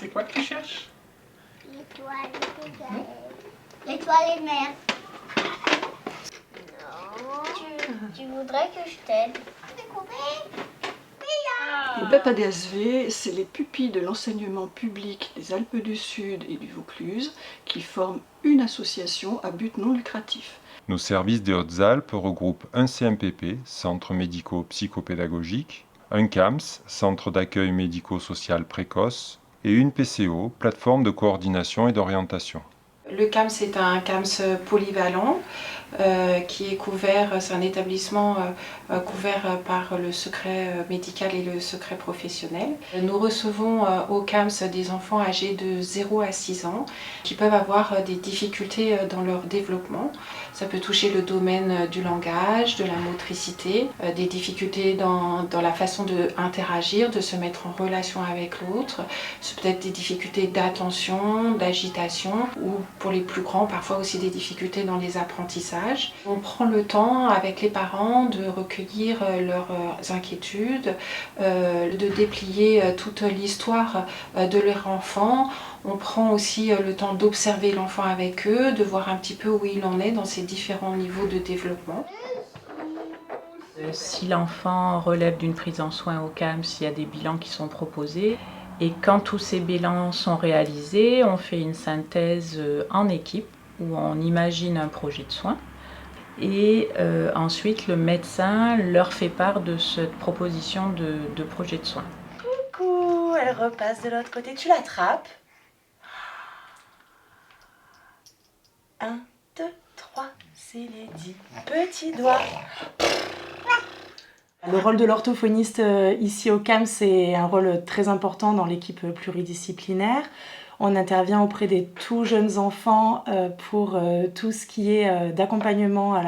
C'est quoi que tu cherches? L'étoile. L'étoile et mer. Non. Tu voudrais que je t'aide? Le BEP-ADSV, c'est les pupilles de l'enseignement public des Alpes du Sud et du Vaucluse qui forment une association à but non lucratif. Nos services des Hautes-Alpes regroupent un CMPP, Centre médico-psychopédagogique, un CAMS, Centre d'accueil médico-social précoce, et une PCO, plateforme de coordination et d'orientation. Le CAMS est un CAMS polyvalent qui est couvert, c'est un établissement couvert par le secret médical et le secret professionnel. Nous recevons au CAMS des enfants âgés de 0 à 6 ans qui peuvent avoir des difficultés dans leur développement. Ça peut toucher le domaine du langage, de la motricité, des difficultés dans la façon d'interagir, de se mettre en relation avec l'autre. C'est peut-être des difficultés d'attention, d'agitation ou pour les plus grands, parfois aussi des difficultés dans les apprentissages. On prend le temps avec les parents de recueillir leurs inquiétudes, de déplier toute l'histoire de leur enfant. On prend aussi le temps d'observer l'enfant avec eux, de voir un petit peu où il en est dans ses différents niveaux de développement. Si l'enfant relève d'une prise en soin au CAMS, il y a des bilans qui sont proposés. Et quand tous ces bilans sont réalisés, on fait une synthèse en équipe où on imagine un projet de soins. Et ensuite, le médecin leur fait part de cette proposition de projet de soins. Coucou, elle repasse de l'autre côté. Tu l'attrapes. 1, 2, 3, c'est les 10 petits doigts. Le rôle de l'orthophoniste ici au CAMS, c'est un rôle très important dans l'équipe pluridisciplinaire. On intervient auprès des tout jeunes enfants pour tout ce qui est d'accompagnement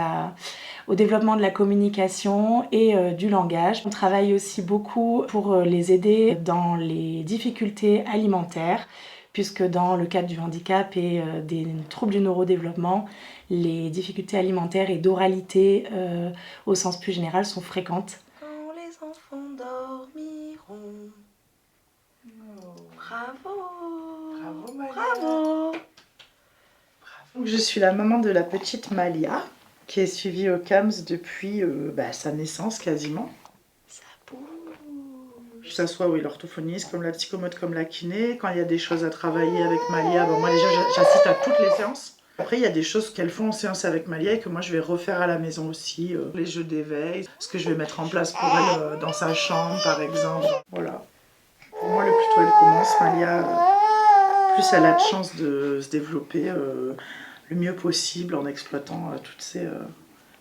au développement de la communication et du langage. On travaille aussi beaucoup pour les aider dans les difficultés alimentaires, puisque dans le cadre du handicap et des troubles du neurodéveloppement, les difficultés alimentaires et d'oralité au sens plus général sont fréquentes. Quand les enfants dormiront. Bravo. Bravo Malia. Bravo. Donc, je suis la maman de la petite Malia, qui est suivie au CAMS depuis sa naissance quasiment. Ça bouge. Que ce soit l'orthophoniste, comme la psychomote, comme la kiné. Quand il y a des choses à travailler avec Malia, moi déjà j'assiste à toutes les séances. Après il y a des choses qu'elles font en séance avec Malia et que moi je vais refaire à la maison aussi. Les jeux d'éveil, ce que je vais mettre en place pour elle dans sa chambre par exemple. Voilà. Pour moi le plus tôt elle commence, Malia, plus elle a de chance de se développer le mieux possible en exploitant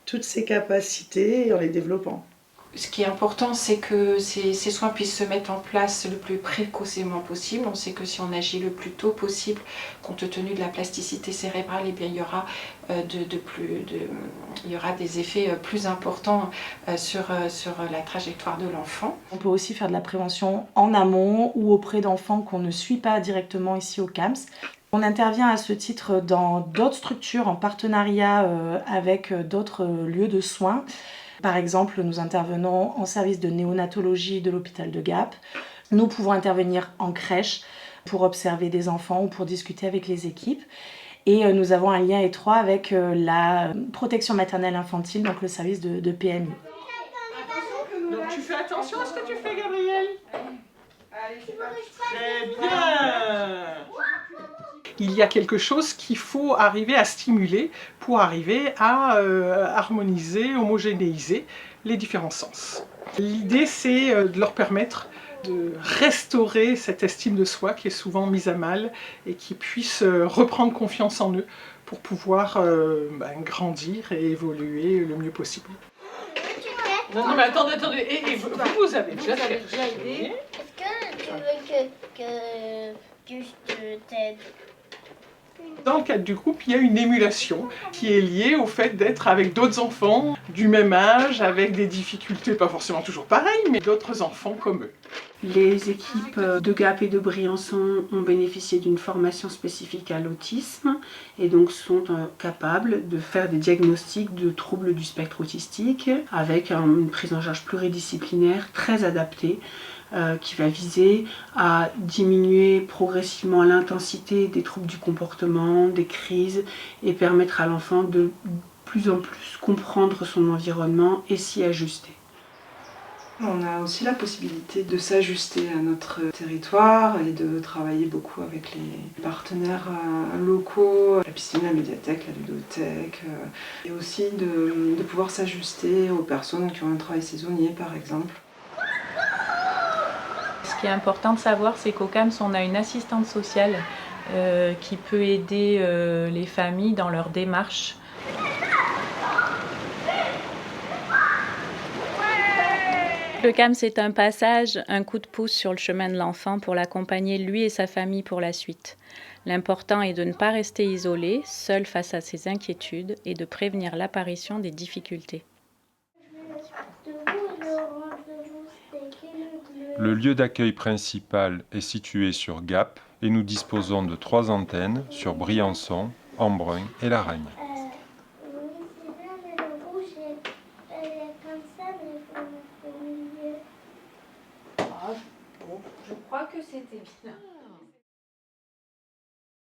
toutes ses capacités et en les développant. Ce qui est important, c'est que ces soins puissent se mettre en place le plus précocement possible. On sait que si on agit le plus tôt possible, compte tenu de la plasticité cérébrale, eh bien, il y aura il y aura des effets plus importants sur la trajectoire de l'enfant. On peut aussi faire de la prévention en amont ou auprès d'enfants qu'on ne suit pas directement ici au CAMS. On intervient à ce titre dans d'autres structures en partenariat avec d'autres lieux de soins. Par exemple, nous intervenons en service de néonatologie de l'hôpital de Gap. Nous pouvons intervenir en crèche pour observer des enfants ou pour discuter avec les équipes. Et nous avons un lien étroit avec la protection maternelle infantile, donc le service de PMI. Donc tu fais attention à ce que tu fais, Gabriel. Très bien. Il y a quelque chose qu'il faut arriver à stimuler pour arriver à harmoniser, homogénéiser les différents sens. L'idée, c'est de leur permettre de restaurer cette estime de soi qui est souvent mise à mal et qu'ils puissent reprendre confiance en eux pour pouvoir grandir et évoluer le mieux possible. Non, mais attendez, et vous avez déjà aidé. Est-ce que tu veux que je t'aide? Dans le cadre du groupe, il y a une émulation qui est liée au fait d'être avec d'autres enfants du même âge, avec des difficultés pas forcément toujours pareilles, mais d'autres enfants comme eux. Les équipes de Gap et de Briançon ont bénéficié d'une formation spécifique à l'autisme et donc sont capables de faire des diagnostics de troubles du spectre autistique avec une prise en charge pluridisciplinaire très adaptée qui va viser à diminuer progressivement l'intensité des troubles du comportement, des crises, et permettre à l'enfant de plus en plus comprendre son environnement et s'y ajuster. On a aussi la possibilité de s'ajuster à notre territoire et de travailler beaucoup avec les partenaires locaux, la piscine, la médiathèque, la ludothèque, et aussi de pouvoir s'ajuster aux personnes qui ont un travail saisonnier par exemple. Ce qui est important de savoir, c'est qu'au CAMS, on a une assistante sociale qui peut aider les familles dans leur démarche. Le CAMS est un passage, un coup de pouce sur le chemin de l'enfant pour l'accompagner lui et sa famille pour la suite. L'important est de ne pas rester isolé, seul face à ses inquiétudes et de prévenir l'apparition des difficultés. Le lieu d'accueil principal est situé sur Gap et nous disposons de 3 antennes sur Briançon, Embrun et Laragne. Je crois que c'était bien.